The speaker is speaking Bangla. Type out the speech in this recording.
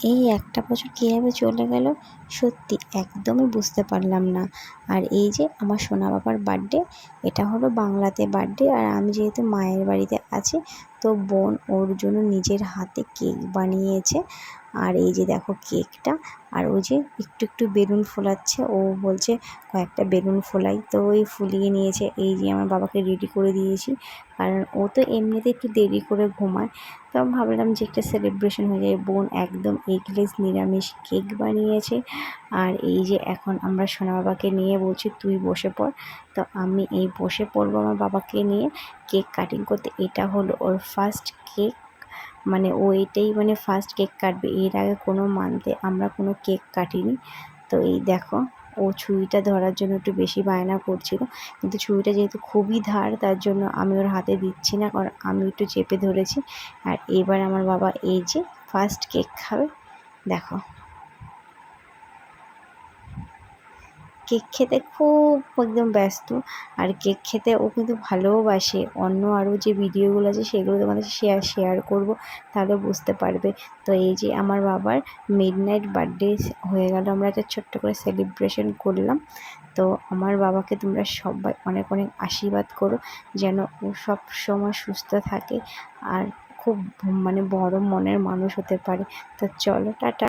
এই একটা বছর কীভাবে চলে গেল সত্যি একদমই বুঝতে পারলাম না। আর এই যে আমার সোনা বাবার বার্থডে, এটা হলো বাংলাতে বার্থডে, আর আমি যেহেতু মায়ের বাড়িতে আছি তো বোন ওর জন্য নিজের হাতে কেক বানিয়েছে। আর এই যে দেখো কেকটা, আর ওই যে একটু একটু বেলুন ফোলাচ্ছে, ও বলছে কয়েকটা বেলুন ফোলাই, তো ওই ফুলিয়ে নিয়েছে। এই যে আমার বাবাকে রেডি করে দিয়েছি, কারণ ও তো এমনিতে একটু দেরি করে ঘুমায়, তো আমি ভাবলাম যে একটা সেলিব্রেশন হয়ে যায়। বোন একদম এগলেস নিরামিষ কেক বানিয়েছে। আর এই যে এখন আমরা সোনা বাবাকে নিয়ে বলছি তুই বসে পড়, তো আমি এই বসে পড়বো আমার বাবাকে নিয়ে কেক কাটিং করতে। এটা হলো ওর ফার্স্ট কেক, মানে ও এটাই মানে ফার্স্ট কেক কাটবে। এর আগে কোনো মান্থে আমরা কোনো কেক কাটিনি। তো এই দেখো, ও ছুরিটা ধরার জন্য একটু বেশি বায়না করছিল, কিন্তু ছুরিটা যেহেতু খুবই ধার তার জন্য আমি ওর হাতে দিচ্ছি না, কারণ আমি একটু চেপে ধরেছি। আর এবার আমার বাবা এই যে ফার্স্ট কেক খাবে, দেখো। কেক খেতে খুব একদম ব্যস্ত, আর কেক খেতে ও কিন্তু ভালোওবাসে। অন্য আরও যে ভিডিওগুলো আছে সেগুলো তোমাদের শেয়ার করব, তাহলে বুঝতে পারবে। তো এই যে আমার বাবার মিডনাইট বার্থডে হয়ে গেল, আমরা একটা ছোট্ট করে সেলিব্রেশন করলাম। তো আমার বাবাকে তোমরা সবাই অনেক অনেক আশীর্বাদ করো, যেন ও সব সময় সুস্থ থাকে আর খুব মানে বড় মনের মানুষ হতে পারে। তো চলো, টাটা।